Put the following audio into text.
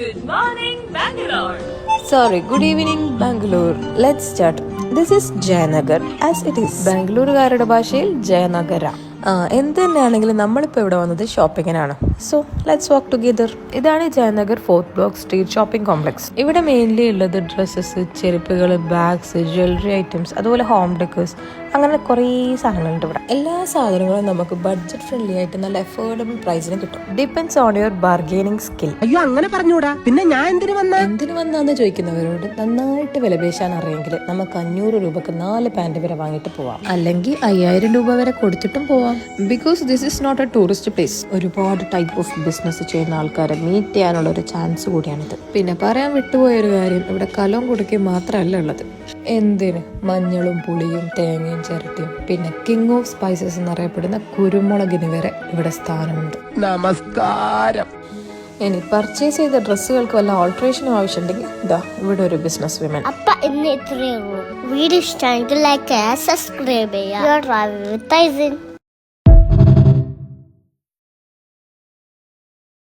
Good morning, Bangalore. Good evening, Bangalore. Let's start. This is Jayanagar as it is. ബാംഗ്ലൂരുകാരുടെ ഭാഷയിൽ ജയനഗര. എന്ത് തന്നെയാണെങ്കിലും നമ്മളിപ്പോൾ ഇവിടെ വന്നത് ഷോപ്പിങ്ങിനാണ്. So let's walk together. ഇതാണ് Jayanagar 4th block street shopping complex. ഇവിടെ മെയിൻലി ഉള്ളത് ഡ്രസ്സസ്, ചെരുപ്പുകൾ, ബാഗ്സ്, ജ്വല്ലറി ഐറ്റംസ്, അതുപോലെ ഹോം ഡെക്കേഴ്സ്, അങ്ങനെ കുറേ സാധനങ്ങളുണ്ട് ഇവിടെ. എല്ലാ സാധനങ്ങളും നമുക്ക് ബഡ്ജറ്റ് ഫ്രണ്ട്ലി ആയിട്ട് നല്ല അഫോർഡബിൾ പ്രൈസിന് കിട്ടും. Depends on your bargaining skill. അയ്യോ അങ്ങനെ പറഞ്ഞൂടാ, പിന്നെ ഞാൻ എന്തിനു വന്നാന്ന് ചോദിക്കുന്നവരോട് നന്നായിട്ട് വിലപേശാൻ അറിയെങ്കിൽ നമുക്ക് 500 രൂപക്ക് 4 പാന്റ് വരെ വാങ്ങിയിട്ട് പോവാം, അല്ലെങ്കിൽ 5000 രൂപ വരെ കൊടുത്തിട്ടും പോവാം. Because this is not a tourist place. ഒരുപാട് ടൈപ്പ് ഓഫ് ബിസിനസ് ചെയ്യുന്ന ആൾക്കാരെ മീറ്റ് ചെയ്യാനുള്ള ഒരു ചാൻസ് കൂടിയാണിത്. പിന്നെ പറയാൻ വിട്ടുപോയൊരു കാര്യം, ഇവിടെ കലവും കുടുക്കയും മാത്രമല്ല ഉള്ളത്. എന്തിന് മഞ്ഞളും പുളിയും തേങ്ങയും ചിരട്ടിയും, പിന്നെ കിങ് ഓഫ് സ്പൈസസ് എന്നറിയപ്പെടുന്ന കുരുമുളകിന് വരെ ഇവിടെ സ്ഥാനമുണ്ട്. നമസ്കാരം. ഇനി പർച്ചേസ് ചെയ്ത ഡ്രസ്സുകൾക്ക് വല്ല ഓൾട്രേഷനും ആവശ്യമുണ്ടെങ്കിൽ ഇതാ ഇവിടെ ഒരു ബിസിനസ് വിമൻ. അപ്പൊ ഇന്ന് ഇത്രയേ ഉള്ളൂ. വീഡിയോ ഇഷ്ടമായെങ്കിൽ ലൈക്ക് ചെയ്യുക, സബ്സ്ക്രൈബ് ചെയ്യുക.